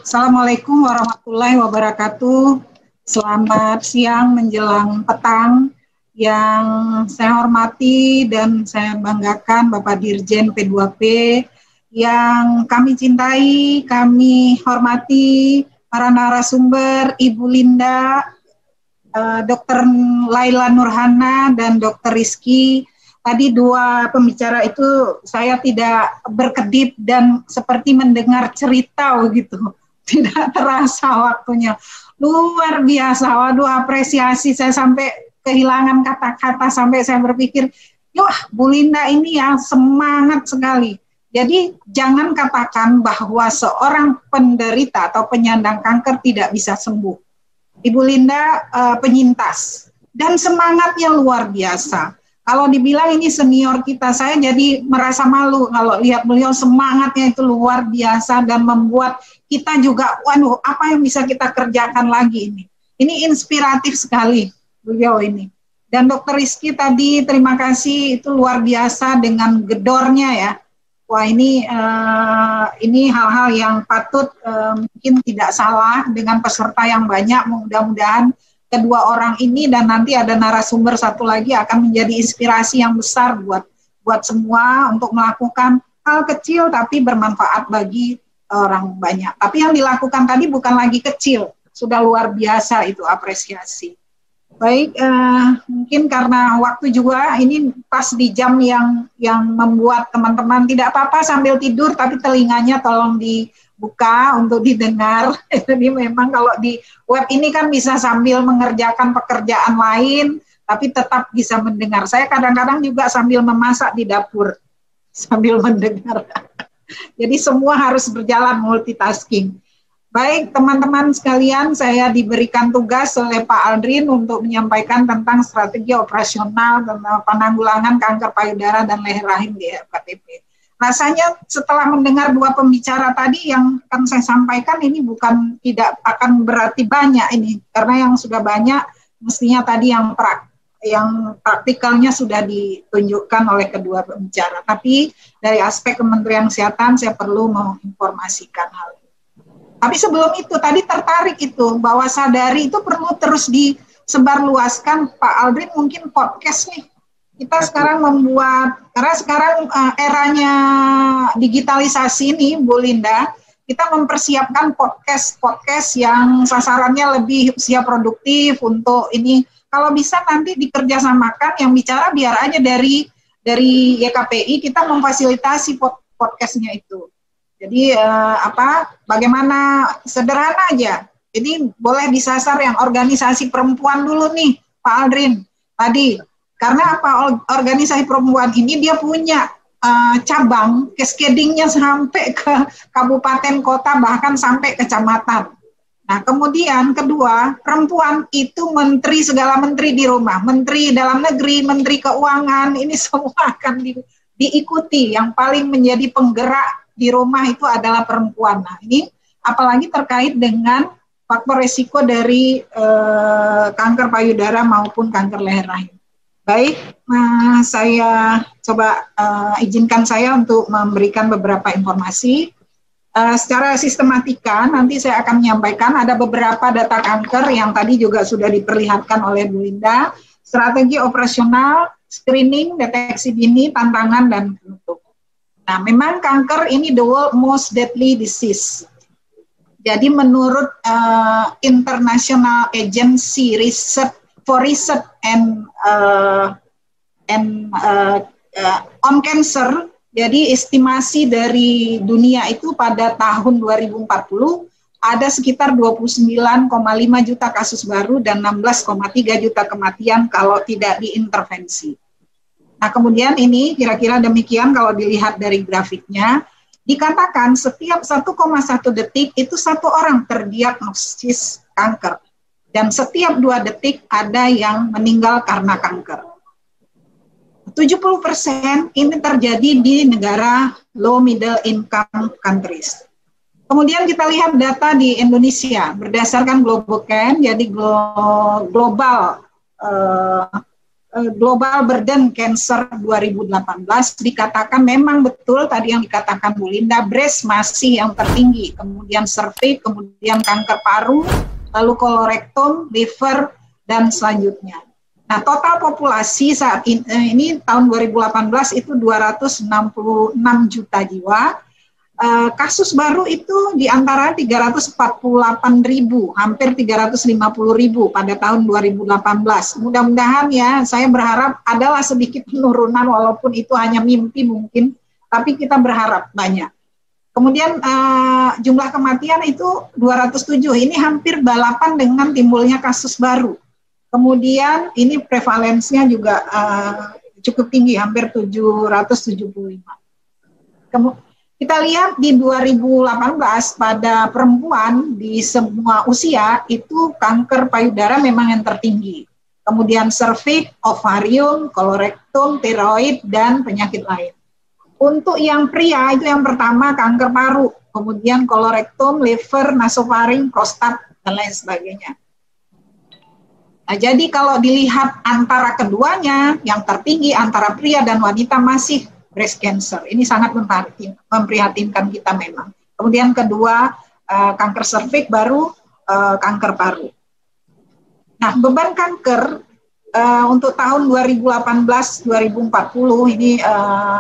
Assalamualaikum warahmatullahi wabarakatuh. Selamat siang menjelang petang. Yang saya hormati dan saya banggakan Bapak Dirjen P2P, yang kami cintai, kami hormati para narasumber, Ibu Linda, Dr. Laila Nurhana, dan Dr. Rizky. Tadi dua pembicara itu saya tidak berkedip dan seperti mendengar cerita begitu. Tidak terasa waktunya. Luar biasa, waduh, apresiasi, saya sampai kehilangan kata-kata, sampai saya berpikir, wah, Bu Linda ini yang semangat sekali. Jadi jangan katakan bahwa seorang penderita atau penyandang kanker tidak bisa sembuh. Ibu Linda penyintas dan semangatnya luar biasa. Kalau dibilang ini senior kita, saya jadi merasa malu kalau lihat beliau, semangatnya itu luar biasa dan membuat kita juga, waduh, apa yang bisa kita kerjakan lagi ini. Ini inspiratif sekali beliau ini. Dan Dr. Rizky tadi, terima kasih, itu luar biasa dengan gedornya ya. Wah, ini hal-hal yang patut mungkin tidak salah dengan peserta yang banyak. Mudah-mudahan kedua orang ini dan nanti ada narasumber satu lagi akan menjadi inspirasi yang besar buat semua untuk melakukan hal kecil tapi bermanfaat bagi orang banyak. Tapi yang dilakukan tadi bukan lagi kecil, sudah luar biasa, itu apresiasi. Baik, mungkin karena waktu juga ini pas di jam yang membuat teman-teman tidak apa-apa sambil tidur, tapi telinganya tolong dibuka untuk didengar. Jadi memang kalau di web ini kan bisa sambil mengerjakan pekerjaan lain, tapi tetap bisa mendengar. Saya kadang-kadang juga sambil memasak di dapur, sambil mendengar. Jadi semua harus berjalan multitasking. Baik, teman-teman sekalian, saya diberikan tugas oleh Pak Aldrin untuk menyampaikan tentang strategi operasional tentang penanggulangan kanker payudara dan leher rahim di FKTP. Rasanya setelah mendengar dua pembicara tadi yang akan saya sampaikan ini bukan tidak akan berarti banyak ini, karena yang sudah banyak mestinya tadi yang praktikalnya sudah ditunjukkan oleh kedua pembicara. Tapi dari aspek Kementerian Kesehatan saya perlu menginformasikan hal ini. Tapi sebelum itu, tadi tertarik itu, bahwa sadari itu perlu terus disebarluaskan. Pak Aldrin mungkin podcast nih. Kita sekarang membuat, karena sekarang eranya digitalisasi nih, Bu Linda, kita mempersiapkan podcast yang sasarannya lebih usia produktif untuk ini. Kalau bisa nanti dikerjasamakan, yang bicara biar aja dari YKPI, kita memfasilitasi podcastnya itu. Jadi bagaimana sederhana aja. Jadi boleh disasar yang organisasi perempuan dulu nih, Pak Aldrin tadi. Karena apa? Organisasi perempuan ini dia punya cabang, cascading-nya sampai ke kabupaten, kota, bahkan sampai kecamatan. Nah, kemudian kedua, perempuan itu menteri, segala menteri di rumah, menteri dalam negeri, menteri keuangan, ini semua akan diikuti. Yang paling menjadi penggerak di rumah itu adalah perempuan. Nah, ini apalagi terkait dengan faktor resiko dari kanker payudara maupun kanker leher rahim. Baik, saya coba izinkan saya untuk memberikan beberapa informasi. Secara sistematika nanti saya akan menyampaikan ada beberapa data kanker yang tadi juga sudah diperlihatkan oleh Bu Linda, strategi operasional, screening, deteksi dini, tantangan, dan penutup. Nah, memang kanker ini the world most deadly disease. Jadi menurut International Agency for Research on Cancer, jadi estimasi dari dunia itu pada tahun 2040 ada sekitar 29,5 juta kasus baru dan 16,3 juta kematian kalau tidak diintervensi. Nah, kemudian ini kira-kira demikian kalau dilihat dari grafiknya, dikatakan setiap 1,1 detik itu satu orang terdiagnosis kanker. Dan setiap 2 detik ada yang meninggal karena kanker. 70% ini terjadi di negara low middle income countries. Kemudian kita lihat data di Indonesia berdasarkan Globocare, jadi global Global Burden Cancer 2018 dikatakan memang betul tadi yang dikatakan Bu Linda, breast masih yang tertinggi, kemudian cervix, kemudian kanker paru, lalu kolorektum, liver, dan selanjutnya. Nah, total populasi saat ini tahun 2018 itu 266 juta jiwa. Kasus baru itu di antara 348.000, hampir 350.000 pada tahun 2018. Mudah-mudahan ya, saya berharap adalah sedikit penurunan walaupun itu hanya mimpi mungkin, tapi kita berharap banyak. Kemudian jumlah kematian itu 207, ini hampir balapan dengan timbulnya kasus baru. Kemudian ini prevalensinya juga cukup tinggi, hampir 775. Kita lihat di 2018 pada perempuan di semua usia itu kanker payudara memang yang tertinggi. Kemudian serviks, ovarium, kolorektum, tiroid, dan penyakit lain. Untuk yang pria itu yang pertama kanker paru, kemudian kolorektum, liver, nasofaring, prostat, dan lain sebagainya. Nah, jadi kalau dilihat antara keduanya, yang tertinggi antara pria dan wanita masih breast cancer. Ini sangat memprihatinkan kita memang. Kemudian kedua, kanker serviks, baru kanker paru. Nah, beban kanker untuk tahun 2018-2040 ini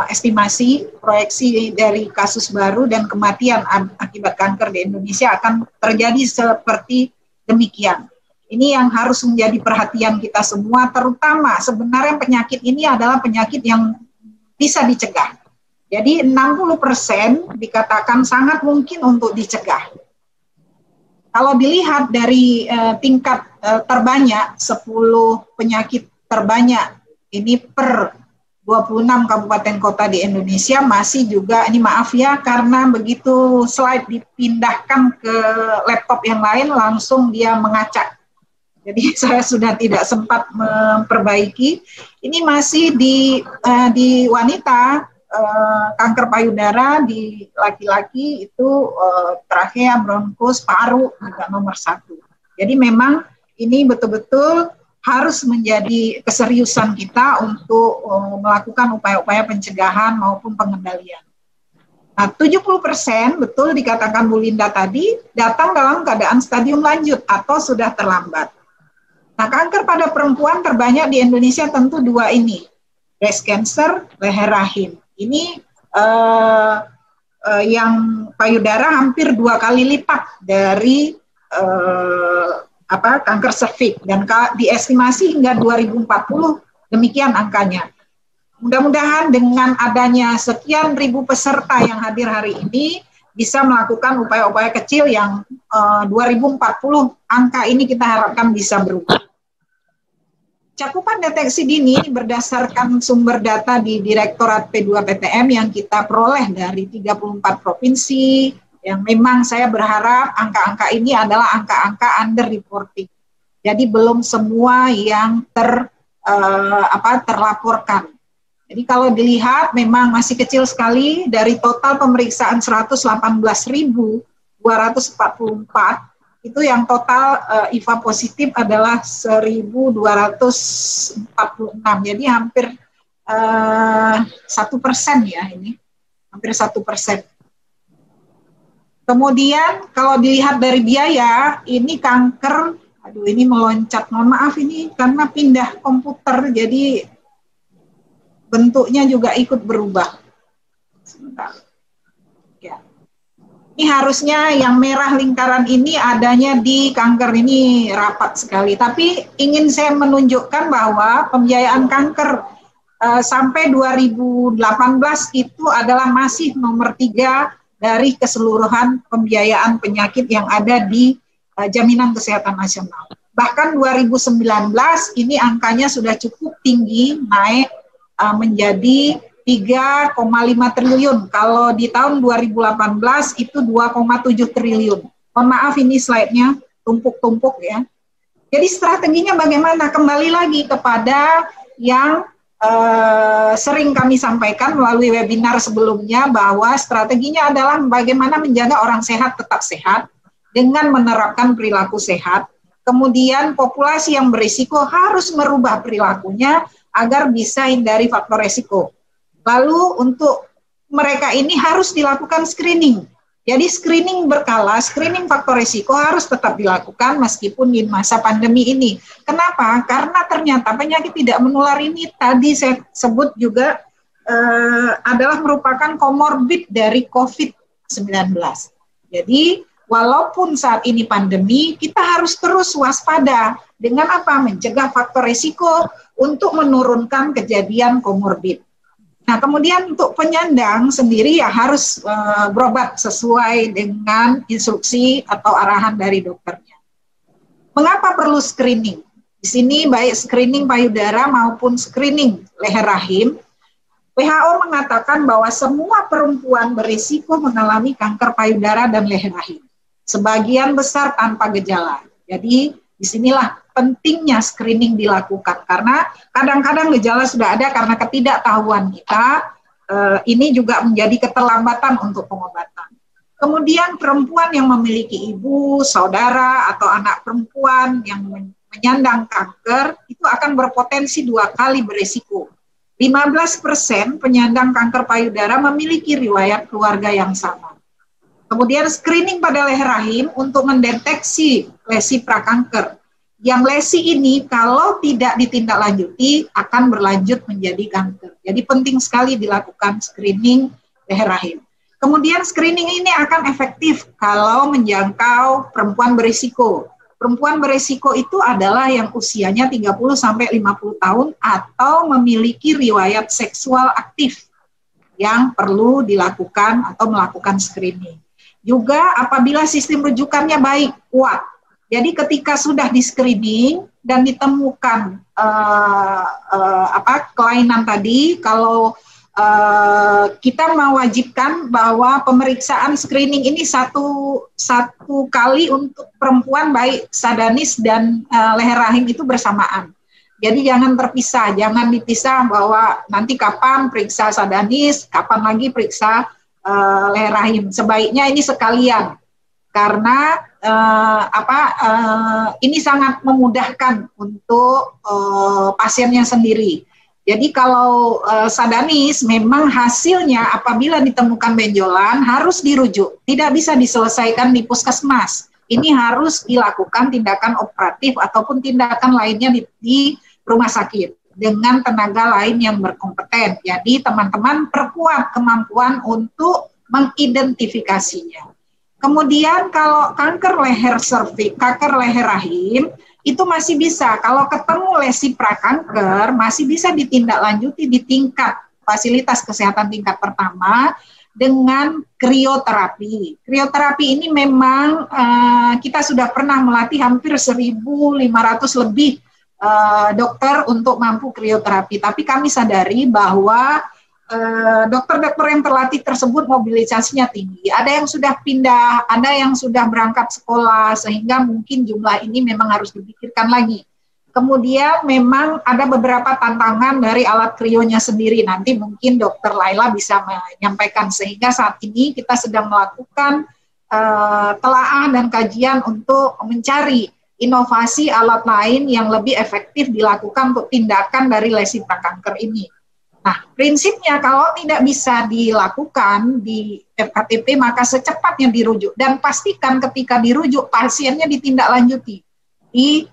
estimasi proyeksi dari kasus baru dan kematian akibat kanker di Indonesia akan terjadi seperti demikian. Ini yang harus menjadi perhatian kita semua, terutama sebenarnya penyakit ini adalah penyakit yang bisa dicegah. Jadi 60% dikatakan sangat mungkin untuk dicegah. Kalau dilihat dari tingkat terbanyak, 10 penyakit terbanyak ini per 26 kabupaten kota di Indonesia masih juga, ini maaf ya, karena begitu slide dipindahkan ke laptop yang lain langsung dia mengacak. Jadi saya sudah tidak sempat memperbaiki. Ini masih di wanita, kanker payudara, di laki-laki itu trakea, bronkus, paru juga nomor 1. Jadi memang ini betul-betul harus menjadi keseriusan kita untuk melakukan upaya-upaya pencegahan maupun pengendalian. Nah, 70% betul dikatakan Bu Linda tadi datang dalam keadaan stadium lanjut atau sudah terlambat. Nah, kanker pada perempuan terbanyak di Indonesia tentu 2 ini, breast cancer, leher rahim. Ini yang payudara hampir 2 kali lipat dari kanker serviks, dan diestimasi hingga 2040 demikian angkanya. Mudah-mudahan dengan adanya sekian ribu peserta yang hadir hari ini bisa melakukan upaya-upaya kecil yang 2040 angka ini kita harapkan bisa berubah. Cakupan deteksi dini berdasarkan sumber data di Direktorat P2PTM yang kita peroleh dari 34 provinsi, yang memang saya berharap angka-angka ini adalah angka-angka underreporting. Jadi belum semua yang terlaporkan. Jadi kalau dilihat memang masih kecil sekali, dari total pemeriksaan 118.244, itu yang total IVA positif adalah 1.246, jadi hampir 1% ya, ini hampir 1%. Kemudian kalau dilihat dari biaya, ini kanker, aduh ini meloncat, mohon maaf ini karena pindah komputer, jadi bentuknya juga ikut berubah. Sebentar. Ya. Ini harusnya yang merah lingkaran ini adanya di kanker, ini rapat sekali. Tapi ingin saya menunjukkan bahwa pembiayaan kanker sampai 2018 itu adalah masih nomor 3 dari keseluruhan pembiayaan penyakit yang ada di Jaminan Kesehatan Nasional. Bahkan 2019 ini angkanya sudah cukup tinggi, naik menjadi 3,5 triliun. Kalau di tahun 2018 itu 2,7 triliun. Mohon maaf ini slide-nya tumpuk-tumpuk ya. Jadi strateginya bagaimana? Kembali lagi kepada yang sering kami sampaikan melalui webinar sebelumnya, bahwa strateginya adalah bagaimana menjaga orang sehat tetap sehat dengan menerapkan perilaku sehat. Kemudian populasi yang berisiko harus merubah perilakunya agar bisa hindari faktor resiko. Lalu untuk mereka ini harus dilakukan screening. Jadi screening berkala, screening faktor risiko harus tetap dilakukan meskipun di masa pandemi ini. Kenapa? Karena ternyata penyakit tidak menular ini tadi saya sebut juga adalah merupakan komorbid dari COVID-19. Jadi walaupun saat ini pandemi, kita harus terus waspada dengan apa? Mencegah faktor risiko untuk menurunkan kejadian komorbid. Nah, kemudian untuk penyandang sendiri ya harus berobat sesuai dengan instruksi atau arahan dari dokternya. Mengapa perlu screening? Di sini baik screening payudara maupun screening leher rahim, WHO mengatakan bahwa semua perempuan berisiko mengalami kanker payudara dan leher rahim. Sebagian besar tanpa gejala. Jadi disinilah pentingnya screening dilakukan karena kadang-kadang gejala sudah ada karena ketidaktahuan kita, ini juga menjadi keterlambatan untuk pengobatan. Kemudian perempuan yang memiliki ibu, saudara, atau anak perempuan yang menyandang kanker, itu akan berpotensi 2 kali berisiko. 15% penyandang kanker payudara memiliki riwayat keluarga yang sama. Kemudian screening pada leher rahim untuk mendeteksi lesi prakanker. Yang lesi ini kalau tidak ditindaklanjuti akan berlanjut menjadi kanker. Jadi penting sekali dilakukan screening leher rahim. Kemudian screening ini akan efektif kalau menjangkau perempuan berisiko. Perempuan berisiko itu adalah yang usianya 30-50 tahun atau memiliki riwayat seksual aktif yang perlu dilakukan atau melakukan screening. Juga apabila sistem rujukannya baik, kuat. Jadi ketika sudah di-screening dan ditemukan kelainan tadi, kalau kita mewajibkan bahwa pemeriksaan screening ini satu kali untuk perempuan baik sadanis dan leher rahim itu bersamaan. Jadi jangan terpisah, jangan dipisah bahwa nanti kapan periksa sadanis, kapan lagi periksa leher rahim. Sebaiknya ini sekalian karena ini sangat memudahkan untuk pasiennya sendiri. Jadi kalau sadanis memang hasilnya apabila ditemukan benjolan harus dirujuk, tidak bisa diselesaikan di puskesmas. Ini harus dilakukan tindakan operatif ataupun tindakan lainnya di rumah sakit dengan tenaga lain yang berkompeten. Jadi teman-teman perkuat kemampuan untuk mengidentifikasinya. Kemudian kalau kanker leher serviks, kanker leher rahim, itu masih bisa, kalau ketemu lesi prakanker, masih bisa ditindaklanjuti di tingkat fasilitas kesehatan tingkat pertama dengan krioterapi. Krioterapi ini memang kita sudah pernah melatih hampir 1.500 lebih dokter untuk mampu krioterapi. Tapi kami sadari bahwa dokter-dokter yang terlatih tersebut mobilisasinya tinggi. Ada yang sudah pindah, ada yang sudah berangkat sekolah, sehingga mungkin jumlah ini memang harus dipikirkan lagi. Kemudian memang ada beberapa tantangan dari alat krionya sendiri. Nanti mungkin Dokter Laila bisa menyampaikan, sehingga saat ini kita sedang melakukan telaah dan kajian untuk mencari inovasi alat lain yang lebih efektif dilakukan untuk tindakan dari lesi prakanker ini. Nah, prinsipnya kalau tidak bisa dilakukan di FKTP maka secepatnya dirujuk dan pastikan ketika dirujuk pasiennya ditindaklanjuti di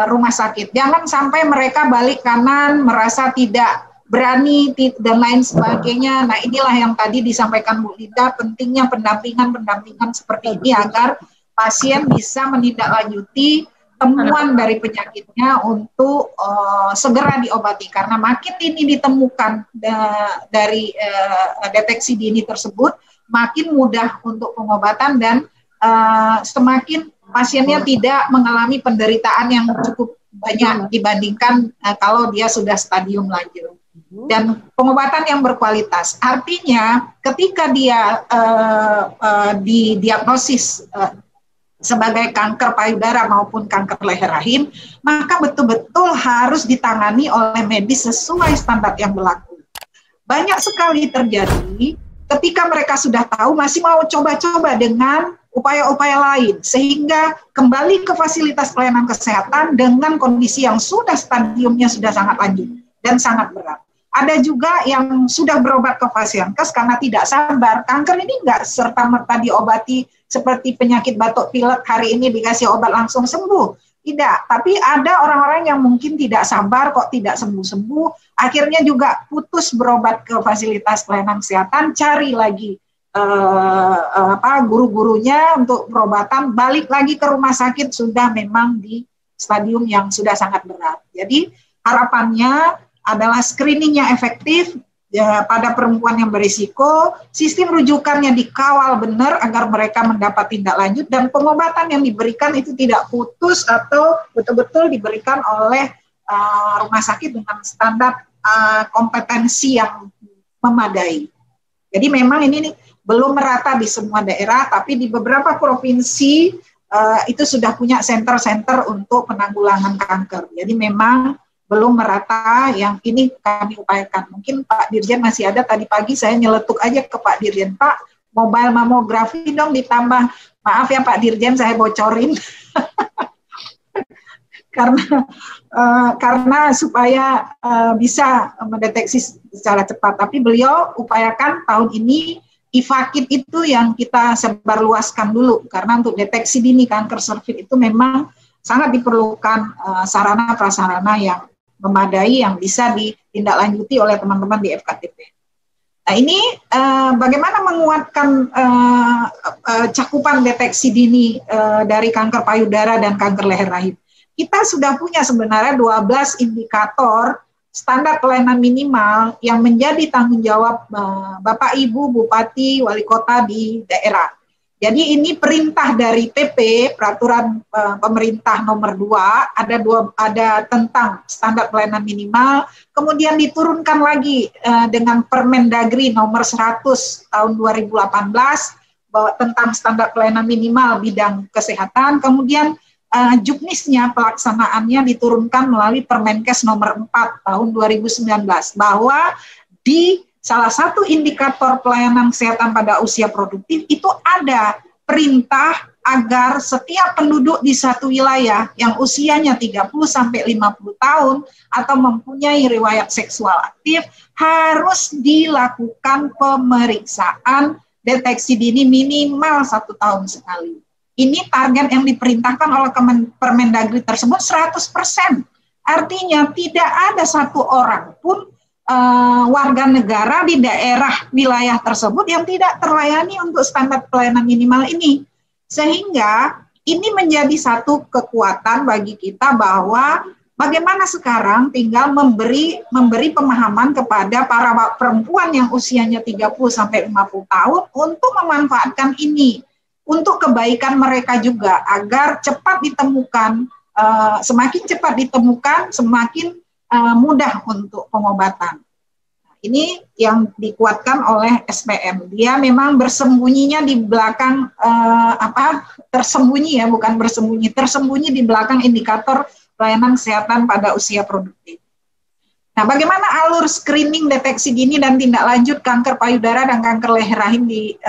rumah sakit. Jangan sampai mereka balik kanan merasa tidak berani dan lain sebagainya. Nah, inilah yang tadi disampaikan Bu Linda, pentingnya pendampingan seperti ini agar pasien bisa menindaklanjuti temuan dari penyakitnya untuk segera diobati, karena makin ini ditemukan dari deteksi dini tersebut, makin mudah untuk pengobatan dan semakin pasiennya tidak mengalami penderitaan yang cukup banyak dibandingkan kalau dia sudah stadium lanjut. Dan pengobatan yang berkualitas, artinya ketika dia didiagnosis sebagai kanker payudara maupun kanker leher rahim, maka betul-betul harus ditangani oleh medis sesuai standar yang berlaku. Banyak sekali terjadi ketika mereka sudah tahu masih mau coba-coba dengan upaya-upaya lain sehingga kembali ke fasilitas pelayanan kesehatan dengan kondisi yang sudah stadiumnya sudah sangat lanjut dan sangat berat. Ada juga yang sudah berobat ke Fasiankes karena tidak sabar. Kanker ini enggak serta-merta diobati seperti penyakit batuk pilek, hari ini dikasih obat langsung sembuh. Tidak, tapi ada orang-orang yang mungkin tidak sabar kok tidak sembuh-sembuh, akhirnya juga putus berobat ke fasilitas pelayanan kesehatan, cari lagi guru-gurunya untuk perobatan, balik lagi ke rumah sakit sudah memang di stadium yang sudah sangat berat. Jadi harapannya adalah screening yang efektif ya, pada perempuan yang berisiko, sistem rujukannya dikawal benar agar mereka mendapat tindak lanjut dan pengobatan yang diberikan itu tidak putus atau betul-betul diberikan oleh rumah sakit dengan standar kompetensi yang memadai. Jadi memang ini belum merata di semua daerah, tapi di beberapa provinsi itu sudah punya center-center untuk penanggulangan kanker. Jadi memang belum merata, yang ini kami upayakan. Mungkin Pak Dirjen masih ada, tadi pagi saya nyeletuk aja ke Pak Dirjen, Pak, mobile mamografi dong ditambah. Maaf ya Pak Dirjen, saya bocorin. karena supaya bisa mendeteksi secara cepat. Tapi beliau upayakan tahun ini IFAKIT itu yang kita sebarluaskan dulu, karena untuk deteksi dini kanker serviks itu memang sangat diperlukan sarana prasarana yang memadai yang bisa ditindaklanjuti oleh teman-teman di FKTP. Nah ini bagaimana menguatkan cakupan deteksi dini dari kanker payudara dan kanker leher rahim. Kita sudah punya sebenarnya 12 indikator standar pelayanan minimal yang menjadi tanggung jawab Bapak, Ibu, Bupati, Wali Kota di daerah. Jadi ini perintah dari PP, peraturan pemerintah nomor 2, ada tentang standar pelayanan minimal, kemudian diturunkan lagi dengan Permendagri nomor 100 tahun 2018 bahwa tentang standar pelayanan minimal bidang kesehatan, kemudian juknisnya pelaksanaannya diturunkan melalui Permenkes nomor 4 tahun 2019 bahwa di salah satu indikator pelayanan kesehatan pada usia produktif itu ada perintah agar setiap penduduk di satu wilayah yang usianya 30 sampai 50 tahun atau mempunyai riwayat seksual aktif harus dilakukan pemeriksaan deteksi dini minimal 1 tahun sekali. Ini target yang diperintahkan oleh Permendagri tersebut 100%. Artinya tidak ada satu orang pun warga negara di daerah wilayah tersebut yang tidak terlayani untuk standar pelayanan minimal ini. Sehingga ini menjadi satu kekuatan bagi kita bahwa bagaimana sekarang tinggal memberi pemahaman kepada para perempuan yang usianya 30 sampai 50 tahun untuk memanfaatkan ini untuk kebaikan mereka juga agar cepat ditemukan, semakin cepat ditemukan semakin mudah untuk pengobatan. Ini yang dikuatkan oleh SPM. Dia memang bersembunyinya di belakang tersembunyi ya, bukan bersembunyi, tersembunyi di belakang indikator pelayanan kesehatan pada usia produktif. Nah, bagaimana alur screening, deteksi dini dan tindak lanjut kanker payudara dan kanker leher rahim di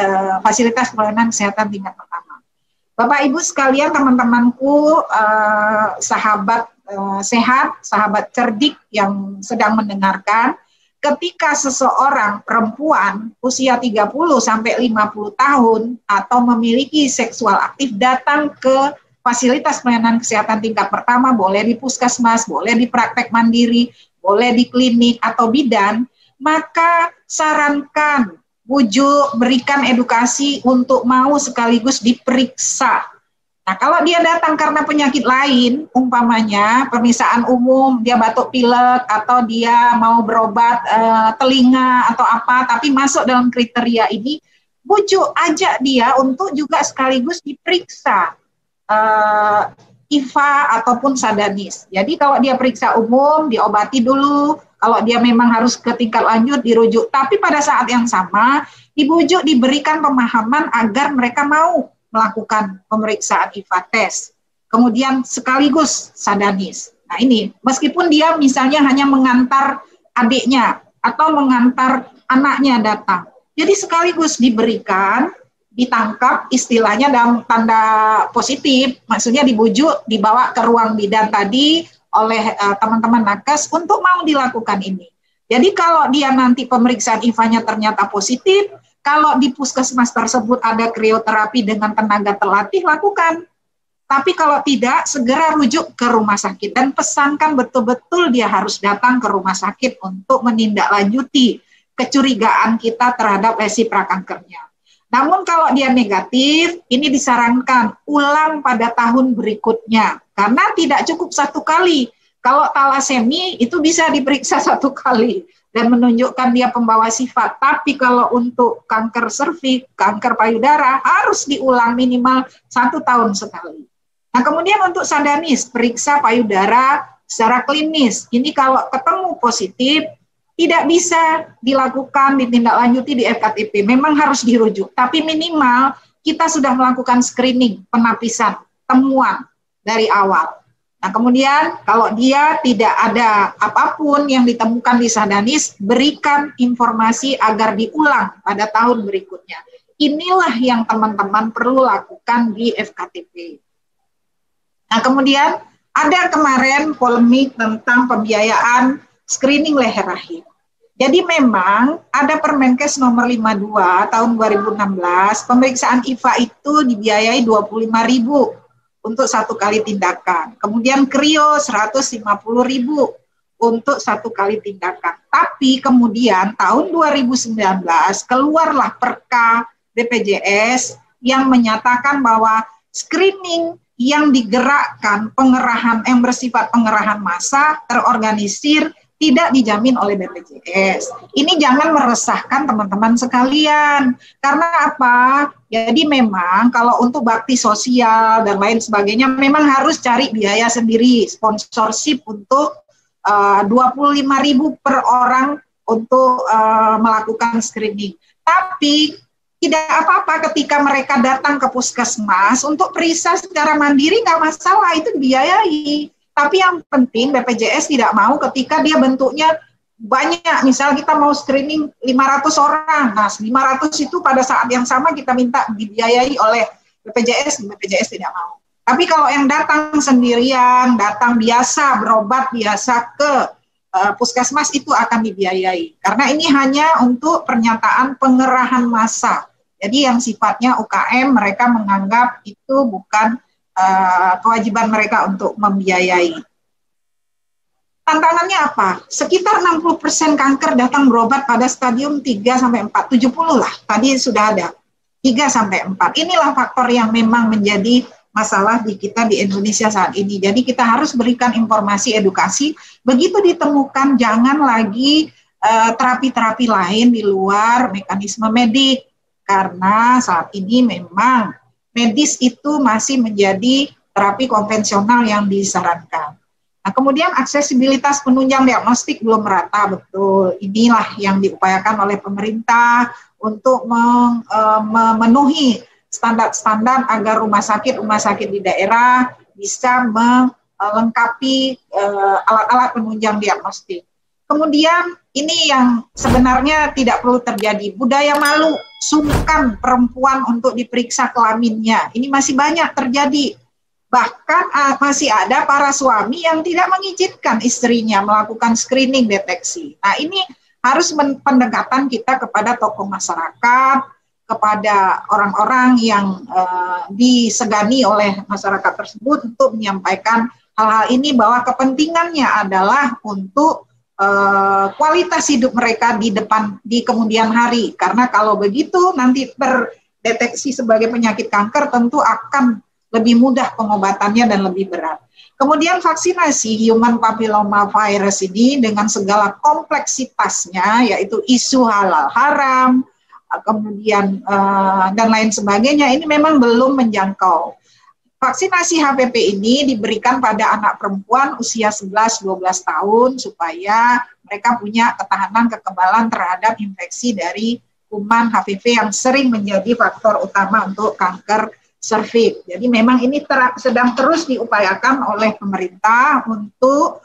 fasilitas pelayanan kesehatan tingkat pertama? Bapak Ibu sekalian, teman-temanku, sahabat sehat, sahabat cerdik yang sedang mendengarkan, ketika seseorang perempuan usia 30 sampai 50 tahun atau memiliki seksual aktif datang ke fasilitas pelayanan kesehatan tingkat pertama, boleh di puskesmas, boleh di praktek mandiri, boleh di klinik atau bidan, maka sarankan, bujuk, berikan edukasi untuk mau sekaligus diperiksa. Nah, kalau dia datang karena penyakit lain, umpamanya pemeriksaan umum, dia batuk pilek, atau dia mau berobat telinga atau apa, tapi masuk dalam kriteria ini, bujuk, ajak dia untuk juga sekaligus diperiksa IFA ataupun sadanis. Jadi kalau dia periksa umum, diobati dulu, kalau dia memang harus ke tingkat lanjut, dirujuk. Tapi pada saat yang sama, dibujuk, diberikan pemahaman agar mereka mau melakukan pemeriksaan IFA tes, kemudian sekaligus sadanis. Nah ini, meskipun dia misalnya hanya mengantar adiknya atau mengantar anaknya datang, jadi sekaligus diberikan ditangkap istilahnya dalam tanda positif, maksudnya dibujuk, dibawa ke ruang bidan tadi oleh teman-teman nakes untuk mau dilakukan ini. Jadi kalau dia nanti pemeriksaan IFA-nya ternyata positif, kalau di puskesmas tersebut ada krioterapi dengan tenaga terlatih, lakukan. Tapi kalau tidak, segera rujuk ke rumah sakit dan pesankan betul-betul dia harus datang ke rumah sakit untuk menindaklanjuti kecurigaan kita terhadap lesi prakankernya. Namun kalau dia negatif, ini disarankan ulang pada tahun berikutnya, karena tidak cukup satu kali. Kalau talasemi itu bisa diperiksa satu kali dan menunjukkan dia pembawa sifat. Tapi kalau untuk kanker serviks, kanker payudara harus diulang minimal 1 tahun sekali. Nah, kemudian untuk sadanis, periksa payudara secara klinis. Ini kalau ketemu positif, tidak bisa dilakukan, ditindaklanjuti di FKTP. Memang harus dirujuk. Tapi minimal kita sudah melakukan screening, penapisan, temuan dari awal. Nah, kemudian kalau dia tidak ada apapun yang ditemukan di sadanis, berikan informasi agar diulang pada tahun berikutnya. Inilah yang teman-teman perlu lakukan di FKTP. Nah, kemudian ada kemarin polemik tentang pembiayaan screening leher rahim. Jadi memang ada Permenkes nomor 52 tahun 2016, pemeriksaan IFA itu dibiayai 25.000 untuk 1 kali tindakan. Kemudian krio 150.000 untuk 1 kali tindakan. Tapi kemudian tahun 2019 keluarlah Perka BPJS yang menyatakan bahwa screening yang digerakkan pengerahan yang bersifat pengerahan massa terorganisir tidak dijamin oleh BPJS. Ini jangan meresahkan teman-teman sekalian. Karena apa? Jadi memang kalau untuk bakti sosial dan lain sebagainya memang harus cari biaya sendiri, sponsorship untuk 25.000 per orang untuk melakukan screening. Tapi tidak apa-apa ketika mereka datang ke puskesmas untuk periksa secara mandiri, nggak masalah, itu dibiayai. Tapi yang penting BPJS tidak mau ketika dia bentuknya banyak, misal kita mau screening 500 orang, nah 500 itu pada saat yang sama kita minta dibiayai oleh BPJS tidak mau. Tapi kalau yang datang sendirian, datang biasa, berobat biasa ke puskesmas itu akan dibiayai. Karena ini hanya untuk pernyataan pengerahan massa. Jadi yang sifatnya UKM mereka menganggap itu bukan kewajiban mereka untuk membiayai. Tantangannya apa? Sekitar 60% kanker datang berobat pada stadium 3-4, 70 lah, tadi sudah ada, 3-4. Inilah faktor yang memang menjadi masalah di kita di Indonesia saat ini. Jadi kita harus berikan informasi, edukasi, begitu ditemukan jangan lagi terapi-terapi lain di luar mekanisme medik. Karena saat ini memang medis itu masih menjadi terapi konvensional yang disarankan. Nah, kemudian aksesibilitas penunjang diagnostik belum merata, betul. Inilah yang diupayakan oleh pemerintah untuk memenuhi standar-standar agar rumah sakit di daerah bisa melengkapi alat-alat penunjang diagnostik. Kemudian ini yang sebenarnya tidak perlu terjadi, budaya malu, sungkan perempuan untuk diperiksa kelaminnya. Ini masih banyak terjadi. Bahkan masih ada para suami yang tidak mengizinkan istrinya melakukan screening deteksi. Nah, ini harus pendekatan kita kepada tokoh masyarakat, kepada orang-orang yang disegani oleh masyarakat tersebut untuk menyampaikan hal-hal ini bahwa kepentingannya adalah untuk kualitas hidup mereka di kemudian hari. Karena kalau begitu nanti terdeteksi sebagai penyakit kanker tentu akan lebih mudah pengobatannya dan lebih berat. Kemudian vaksinasi human papilloma virus ini dengan segala kompleksitasnya, yaitu isu halal haram, kemudian dan lain sebagainya, ini memang belum menjangkau. Vaksinasi HPV ini diberikan pada anak perempuan usia 11-12 tahun supaya mereka punya ketahanan kekebalan terhadap infeksi dari kuman HPV yang sering menjadi faktor utama untuk kanker serviks. Jadi memang ini sedang terus diupayakan oleh pemerintah untuk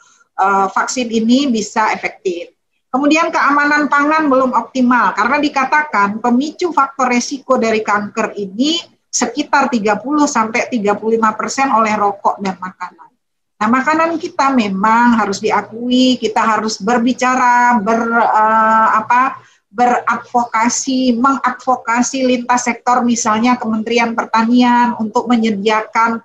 vaksin ini bisa efektif. Kemudian keamanan pangan belum optimal karena dikatakan pemicu faktor resiko dari kanker ini sekitar 30-35% oleh rokok dan makanan. Nah, makanan kita memang harus diakui, kita harus berbicara, beradvokasi, mengadvokasi lintas sektor, misalnya Kementerian Pertanian untuk menyediakan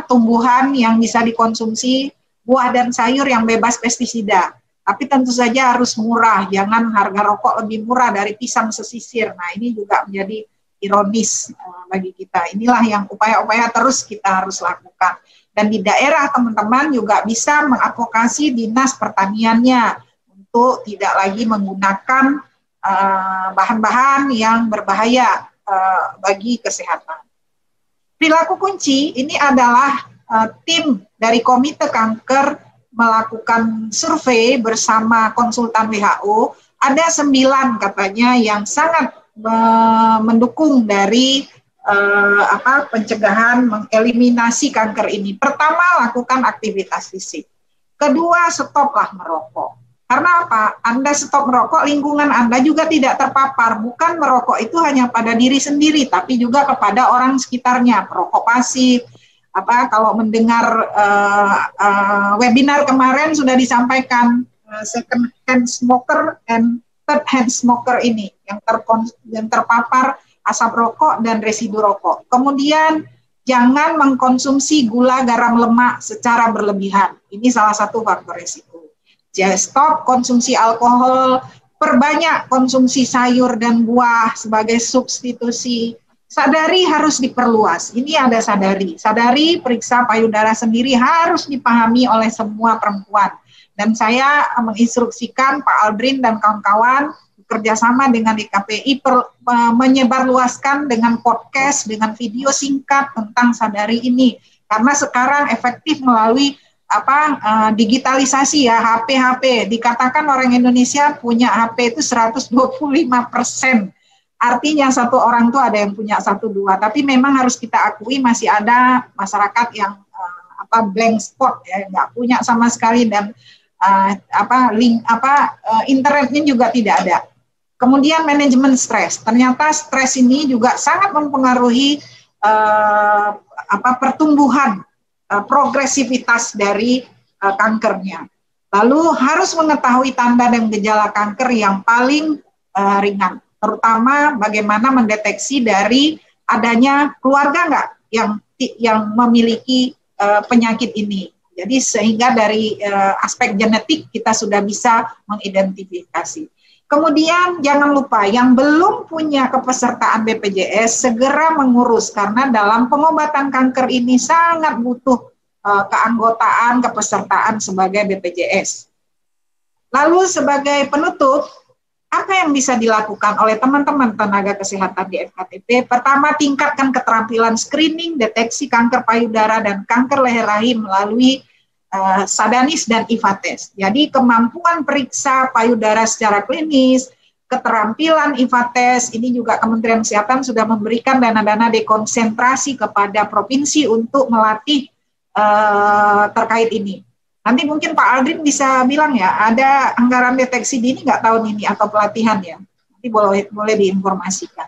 tumbuhan yang bisa dikonsumsi, buah dan sayur yang bebas pestisida. Tapi tentu saja harus murah, jangan harga rokok lebih murah dari pisang sesisir. Nah, ini juga menjadi ironis bagi kita. Inilah yang upaya-upaya terus kita harus lakukan. Dan di daerah teman-teman juga bisa mengadvokasi dinas pertaniannya untuk tidak lagi menggunakan bahan-bahan yang berbahaya bagi kesehatan. Perilaku kunci ini adalah tim dari Komite Kanker melakukan survei bersama konsultan WHO, ada 9 katanya yang sangat mendukung dari pencegahan mengeliminasi kanker ini. Pertama, lakukan aktivitas fisik. Kedua, stoplah merokok. Karena apa? Anda stop merokok, lingkungan Anda juga tidak terpapar. Bukan merokok itu hanya pada diri sendiri, tapi juga kepada orang sekitarnya. Perokok pasif. Kalau mendengar webinar kemarin sudah disampaikan second hand smoker and third hand smoker ini yang terpapar asap rokok dan residu rokok. Kemudian jangan mengkonsumsi gula, garam, lemak secara berlebihan. Ini salah satu faktor risiko. Jadi stop konsumsi alkohol, perbanyak konsumsi sayur dan buah sebagai substitusi. Sadari harus diperluas. Ini ada sadari. Sadari periksa payudara sendiri harus dipahami oleh semua perempuan. Dan saya menginstruksikan Pak Aldrin dan kawan-kawan bekerjasama dengan DKPI menyebarluaskan dengan podcast, dengan video singkat tentang sadari ini. Karena sekarang efektif melalui digitalisasi ya, HP. Dikatakan orang Indonesia punya HP itu 125%. Artinya satu orang tuh ada yang punya 1-2, tapi memang harus kita akui masih ada masyarakat yang blank spot ya, nggak punya sama sekali dan internetnya juga tidak ada. Kemudian manajemen stres. Ternyata stres ini juga sangat mempengaruhi pertumbuhan progresivitas dari kankernya. Lalu harus mengetahui tanda dan gejala kanker yang paling ringan. Terutama bagaimana mendeteksi dari adanya keluarga nggak yang memiliki penyakit ini. Jadi sehingga dari aspek genetik kita sudah bisa mengidentifikasi. Kemudian jangan lupa yang belum punya kepesertaan BPJS segera mengurus karena dalam pengobatan kanker ini sangat butuh keanggotaan kepesertaan sebagai BPJS. Lalu sebagai penutup, apa yang bisa dilakukan oleh teman-teman tenaga kesehatan di FKTP? Pertama, tingkatkan keterampilan screening, deteksi kanker payudara dan kanker leher rahim melalui Sadanis dan IFA-tes. Jadi kemampuan periksa payudara secara klinis, keterampilan IFA-tes, ini juga Kementerian Kesehatan sudah memberikan dana-dana dekonsentrasi kepada provinsi untuk melatih terkait ini. Nanti mungkin Pak Aldrin bisa bilang ya, ada anggaran deteksi dini nggak tahun ini atau pelatihan ya? Nanti boleh diinformasikan.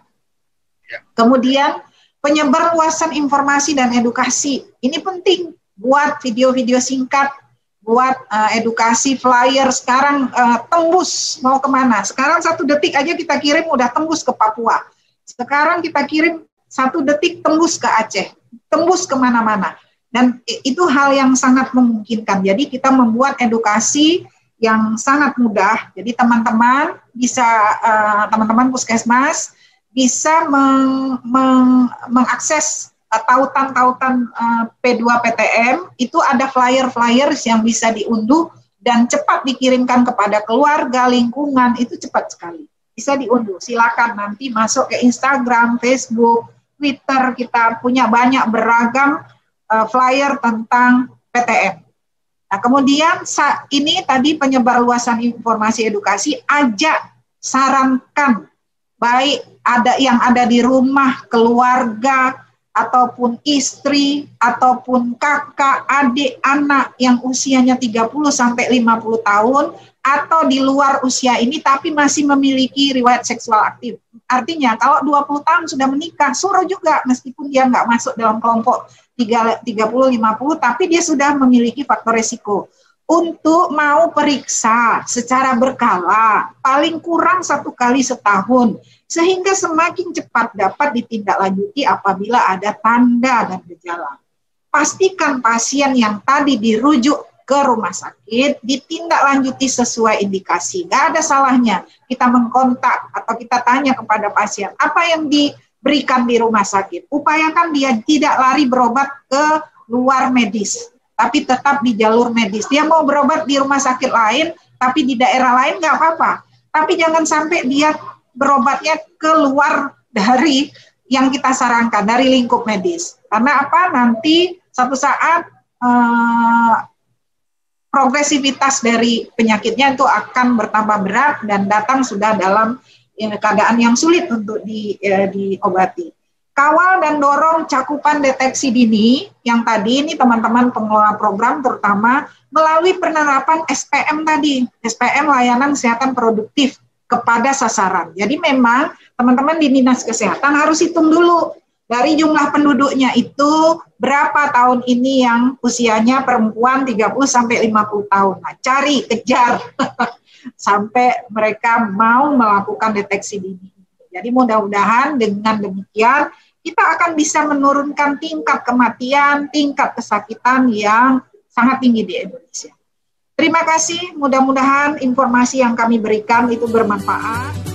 Ya. Kemudian penyebarluasan informasi dan edukasi. Ini penting, buat video-video singkat, buat edukasi flyer. Sekarang tembus mau kemana? Sekarang 1 detik aja kita kirim udah tembus ke Papua. Sekarang kita kirim 1 detik tembus ke Aceh, tembus kemana-mana. Dan itu hal yang sangat memungkinkan. Jadi kita membuat edukasi yang sangat mudah. Jadi teman-teman bisa, teman-teman puskesmas bisa mengakses tautan-tautan P2PTM. Itu ada flyer-flyers yang bisa diunduh dan cepat dikirimkan kepada keluarga, lingkungan. Itu cepat sekali. Bisa diunduh. Silakan nanti masuk ke Instagram, Facebook, Twitter. Kita punya banyak beragam flyer tentang PTM. Nah, kemudian ini tadi penyebarluasan informasi edukasi, ajak, sarankan, baik ada yang ada di rumah, keluarga, ataupun istri, ataupun kakak, adik, anak yang usianya 30 sampai 50 tahun, atau di luar usia ini tapi masih memiliki riwayat seksual aktif. Artinya kalau 20 tahun sudah menikah, suruh juga meskipun dia nggak masuk dalam kelompok 30-50, tapi dia sudah memiliki faktor resiko. Untuk mau periksa secara berkala, paling kurang 1 kali setahun, sehingga semakin cepat dapat ditindaklanjuti apabila ada tanda dan gejala. Pastikan pasien yang tadi dirujuk ke rumah sakit ditindaklanjuti sesuai indikasi. Nggak ada salahnya kita mengkontak atau kita tanya kepada pasien apa yang diberikan di rumah sakit. Upayakan dia tidak lari berobat ke luar medis, tapi tetap di jalur medis. Dia mau berobat di rumah sakit lain, tapi di daerah lain nggak apa-apa. Tapi jangan sampai dia berobatnya keluar dari yang kita sarankan, dari lingkup medis. Karena apa? Nanti suatu saat progresivitas dari penyakitnya itu akan bertambah berat dan datang sudah dalam keadaan yang sulit untuk diobati. Kawal dan dorong cakupan deteksi dini yang tadi ini teman-teman pengelola program terutama melalui penerapan SPM tadi, SPM layanan kesehatan produktif kepada sasaran. Jadi memang teman-teman di Dinas Kesehatan harus hitung dulu dari jumlah penduduknya itu berapa tahun ini yang usianya perempuan 30 sampai 50 tahun. Nah, cari, kejar sampai mereka mau melakukan deteksi dini. Jadi mudah-mudahan dengan demikian kita akan bisa menurunkan tingkat kematian, tingkat kesakitan yang sangat tinggi di Indonesia. Terima kasih, mudah-mudahan informasi yang kami berikan itu bermanfaat.